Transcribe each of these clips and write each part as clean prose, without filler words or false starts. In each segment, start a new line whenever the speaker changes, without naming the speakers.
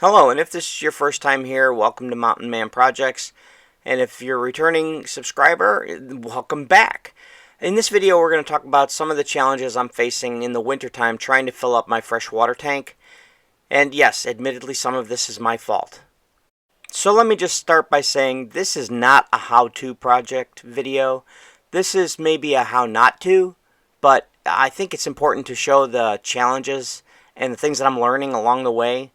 Hello, and if this is your first time here, welcome to Mountain Man Projects. And if you're a returning subscriber, welcome back. In this video, we're going to talk about some of the challenges I'm facing in the wintertime trying to fill up my freshwater tank. And yes, admittedly, some of this is my fault. So let me just start by saying this is not a how-to project video. This is maybe a how not to, but I think it's important to show the challenges and the things that I'm learning along the way.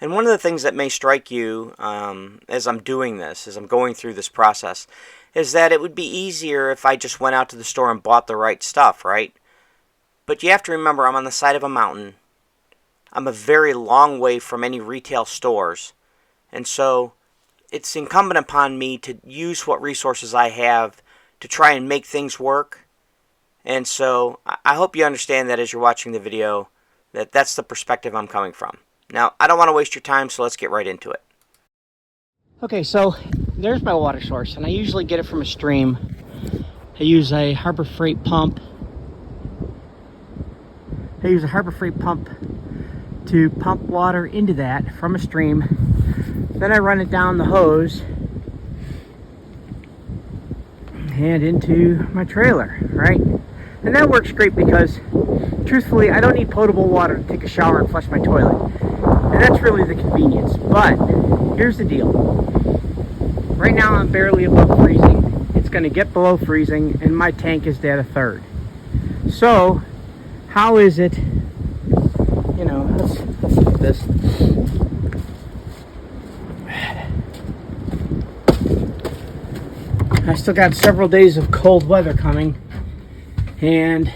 And one of the things that may strike you as I'm doing this, as I'm going through this process, is that it would be easier if I just went out to the store and bought the right stuff, right? But you have to remember, I'm on the side of a mountain. I'm a very long way from any retail stores. And so it's incumbent upon me to use what resources I have to try and make things work. And so I hope you understand that as you're watching the video, that that's the perspective I'm coming from. Now, I don't want to waste your time, so let's get right into it.
Okay, so there's my water source, and I usually get it from a stream. I use a Harbor Freight pump. To pump water into that from a stream. Then I run it down the hose and into my trailer, right? And that works great because, truthfully, I don't need potable water to take a shower and flush my toilet. And that's really the convenience. But here's the deal. Right now I'm barely above freezing. It's going to get below freezing and my tank is at a third. So how is it, let's look at this. I still got several days of cold weather coming, and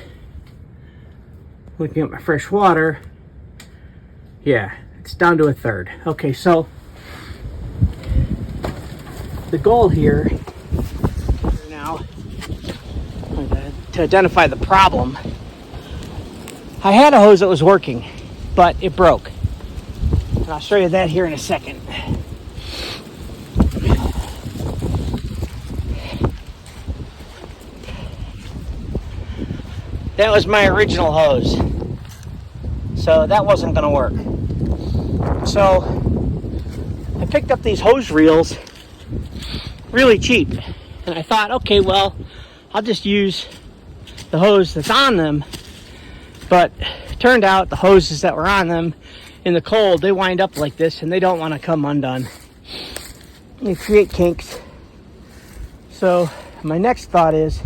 looking at my fresh water, yeah, it's down to a third. Okay, so the goal here now to identify the problem. I had a hose that was working, but it broke. And I'll show you that here in a second. That was my original hose. So that wasn't going to work. So I picked up these hose reels really cheap. And I thought, okay, well, I'll just use the hose that's on them. But it turned out the hoses that were on them in the cold, they wind up like this and they don't want to come undone. They create kinks. So my next thought is,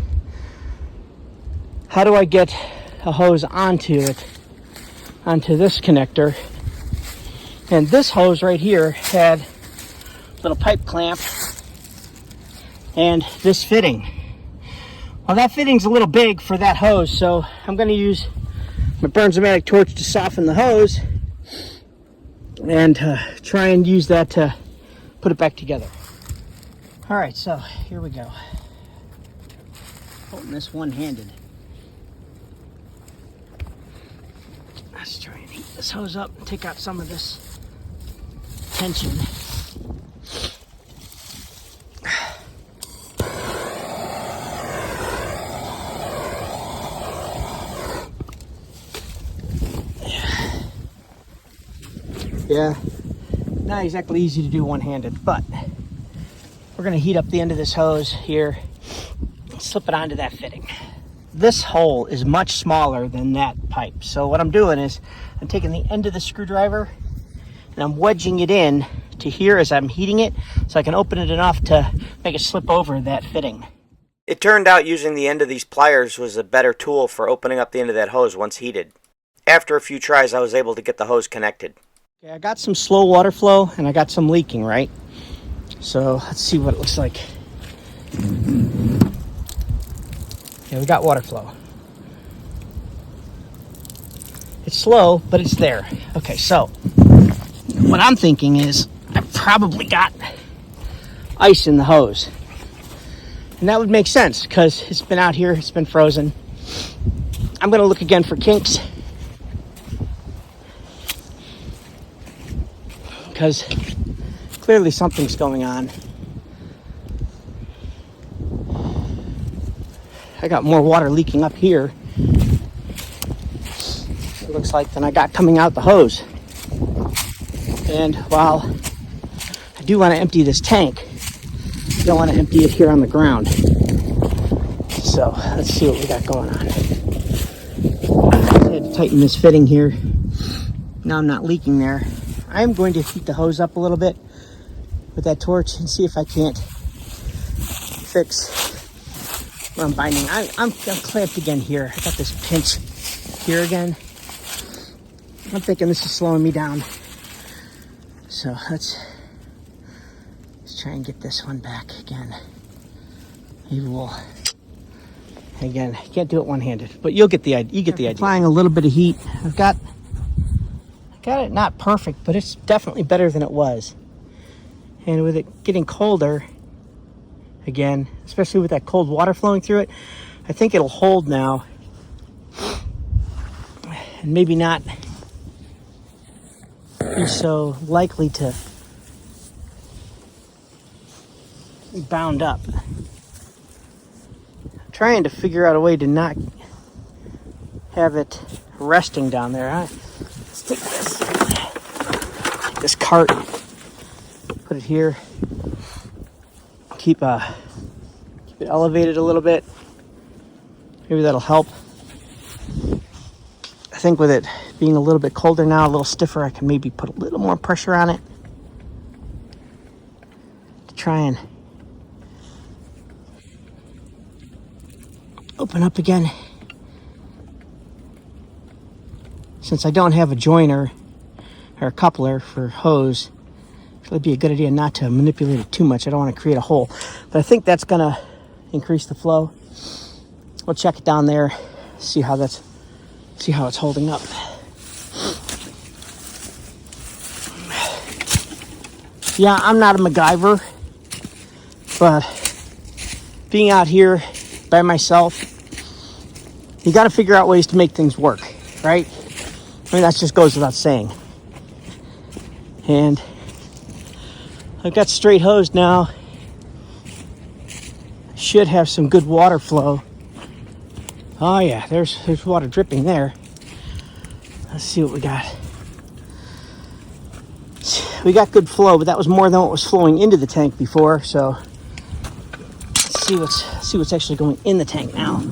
how do I get a hose onto this connector? And this hose right here had a little pipe clamp and this fitting. Well, that fitting's a little big for that hose, so I'm going to use my Bernzomatic torch to soften the hose and try and use that to put it back together. All right, so here we go. Holding this one-handed. Let's try and heat this hose up and take out some of this tension. Yeah, not exactly easy to do one-handed, but we're going to heat up the end of this hose here and slip it onto that fitting. This hole is much smaller than that pipe. So what I'm doing is I'm taking the end of the screwdriver and I'm wedging it in to here as I'm heating it so I can open it enough to make it slip over that fitting.
It turned out using the end of these pliers was a better tool for opening up the end of that hose once heated. After a few tries, I was able to get the hose connected.
Okay, I got some slow water flow and I got some leaking, right? So let's see what it looks like. Yeah, we got water flow. It's slow, but it's there. Okay, so what I'm thinking is I probably got ice in the hose. And that would make sense because it's been out here, it's been frozen. I'm going to look again for kinks, because clearly something's going on. I got more water leaking up here, it looks like, than I got coming out the hose. And while I do want to empty this tank, I don't want to empty it here on the ground. So let's see what we got going on. I had to tighten this fitting here. Now I'm not leaking there. I'm going to heat the hose up a little bit with that torch and see if I can't fix what I'm binding. I'm clamped again here. I got this pinch here again. I'm thinking this is slowing me down. So let's try and get this one back again. Maybe we'll, again, I can't do it one-handed, but you'll get the idea. You get the idea. Applying a little bit of heat. I got it not perfect, but it's definitely better than it was. And with it getting colder, again, especially with that cold water flowing through it, I think it'll hold now. And maybe not be so likely to be bound up. I'm trying to figure out a way to not have it resting down there. Let's take this cart, put it here, keep it elevated a little bit. Maybe that'll help. I think with it being a little bit colder now, a little stiffer, I can maybe put a little more pressure on it to try and open up again. Since I don't have a joiner or a coupler for hose, it'd be a good idea not to manipulate it too much. I don't want to create a hole, but I think that's gonna increase the flow. We'll check it down there, see how it's holding up. Yeah, I'm not a MacGyver, but being out here by myself, you got to figure out ways to make things work, right? I mean, that just goes without saying. And I've got straight hose now. Should have some good water flow. Oh yeah, there's water dripping there. Let's see what we got. We got good flow, but that was more than what was flowing into the tank before. So let's see what's actually going in the tank now.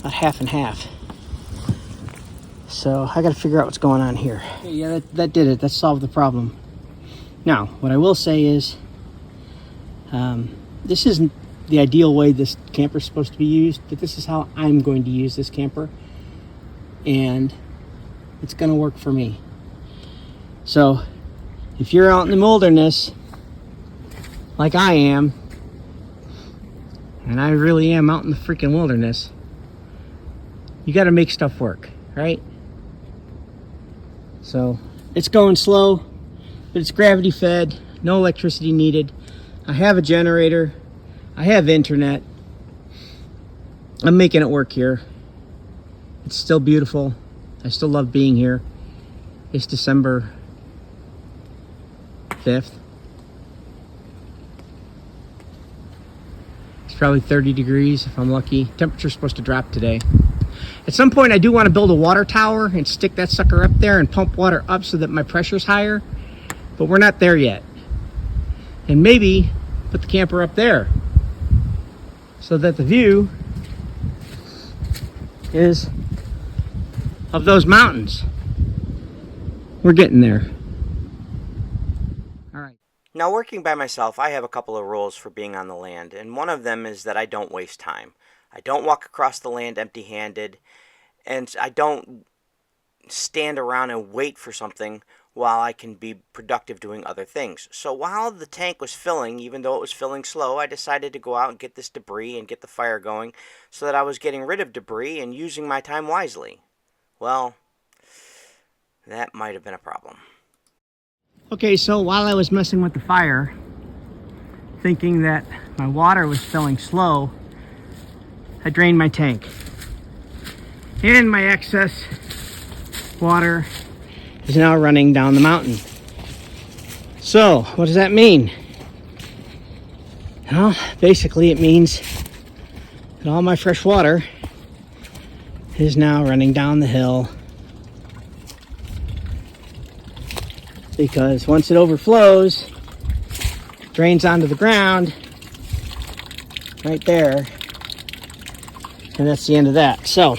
About half and half. So I got to figure out what's going on here. Yeah, that did it. That solved the problem. Now, what I will say is, this isn't the ideal way this camper is supposed to be used, but this is how I'm going to use this camper, and it's going to work for me. So if you're out in the wilderness like I am, and I really am out in the freaking wilderness, you got to make stuff work, right? So it's going slow, but it's gravity fed, no electricity needed. I have a generator, I have internet. I'm making it work here. It's still beautiful. I still love being here. It's December 5th. It's probably 30 degrees if I'm lucky. Temperature's supposed to drop today. At some point I do want to build a water tower and stick that sucker up there and pump water up so that my pressure's higher, but we're not there yet. And maybe put the camper up there so that the view is of those mountains. We're getting there. All right.
Now, working by myself, I have a couple of rules for being on the land, and one of them is that I don't waste time. I don't walk across the land empty-handed, and I don't stand around and wait for something while I can be productive doing other things. So while the tank was filling, even though it was filling slow, I decided to go out and get this debris and get the fire going so that I was getting rid of debris and using my time wisely. Well, that might have been a problem.
Okay, so while I was messing with the fire, thinking that my water was filling slow, I drained my tank. And my excess water is now running down the mountain. So, what does that mean? Well, basically it means that all my fresh water is now running down the hill, because once it overflows, drains onto the ground right there, and that's the end of that. So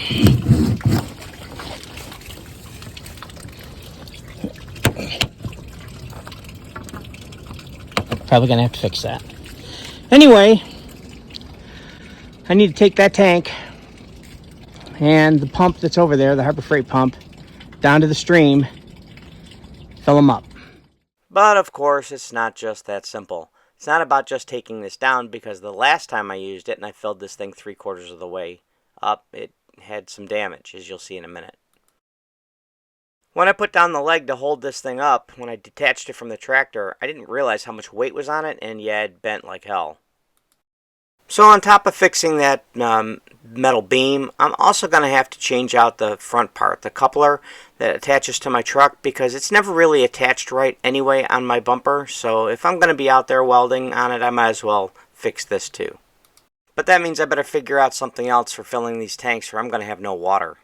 probably gonna have to fix that. Anyway, I need to take that tank and the pump that's over there, the Harbor Freight pump, down to the stream, fill them up.
But of course, it's not just that simple. It's not about just taking this down, because the last time I used it and I filled this thing 3/4 of the way up, it had some damage, as you'll see in a minute. When I put down the leg to hold this thing up, when I detached it from the tractor, I didn't realize how much weight was on it, and yeah, it bent like hell. So on top of fixing that metal beam, I'm also going to have to change out the front part, the coupler that attaches to my truck, because it's never really attached right anyway on my bumper. So if I'm going to be out there welding on it, I might as well fix this too. But that means I better figure out something else for filling these tanks, or I'm going to have no water.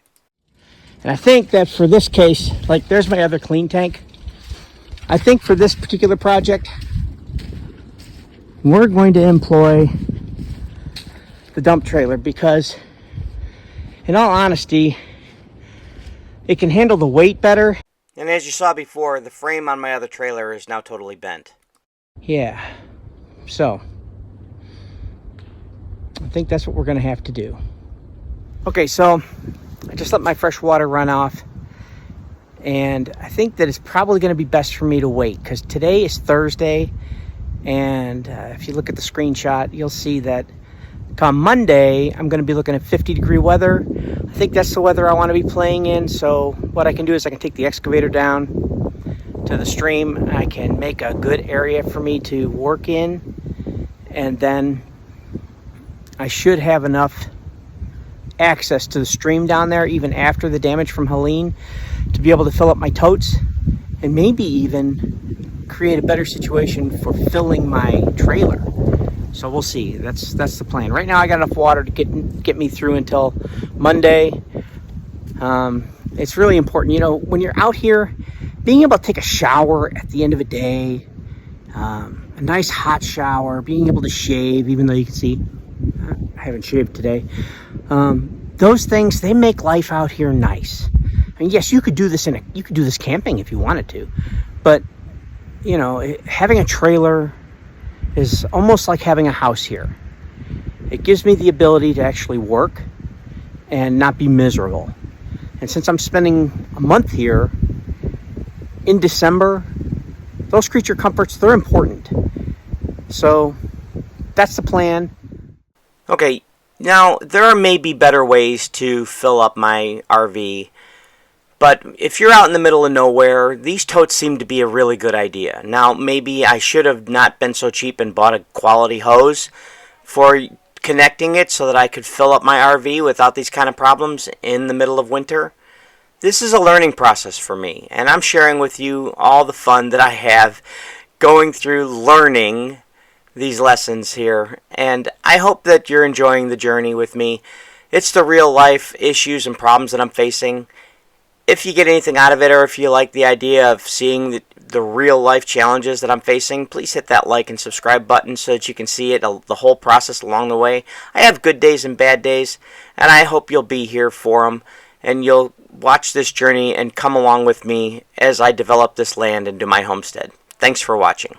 And I think that for this case, like there's my other clean tank. I think for this particular project, we're going to employ the dump trailer, because in all honesty, it can handle the weight better.
And as you saw before, the frame on my other trailer is now totally bent.
Yeah, so I think that's what we're going to have to do. Okay, so I just let my fresh water run off, and I think that it's probably going to be best for me to wait, because today is Thursday, and if you look at the screenshot, you'll see that come Monday, I'm going to be looking at 50-degree weather. I think that's the weather I want to be playing in. So what I can do is I can take the excavator down to the stream. I can make a good area for me to work in. And then I should have enough access to the stream down there, even after the damage from Helene, to be able to fill up my totes and maybe even create a better situation for filling my trailer. So we'll see. That's the plan. Right now I got enough water to get me through until Monday. It's really important, you know, when you're out here, being able to take a shower at the end of a day, a nice hot shower, being able to shave, even though you can see I haven't shaved today. Those things, they make life out here nice. I mean, yes, you could do this camping if you wanted to, but you know, having a trailer is almost like having a house here. It gives me the ability to actually work and not be miserable. And since I'm spending a month here in December, those creature comforts, they're important. So that's the plan.
Okay, now there are maybe better ways to fill up my RV, but if you're out in the middle of nowhere, these totes seem to be a really good idea. Now, maybe I should have not been so cheap and bought a quality hose for connecting it so that I could fill up my RV without these kind of problems in the middle of winter. This is a learning process for me, and I'm sharing with you all the fun that I have going through learning these lessons here, and I hope that you're enjoying the journey with me. It's the real life issues and problems that I'm facing. If you get anything out of it, or if you like the idea of seeing the real life challenges that I'm facing, please hit that like and subscribe button so that you can see it, the whole process along the way. I have good days and bad days, and I hope you'll be here for them, and you'll watch this journey and come along with me as I develop this land and do my homestead. Thanks for watching.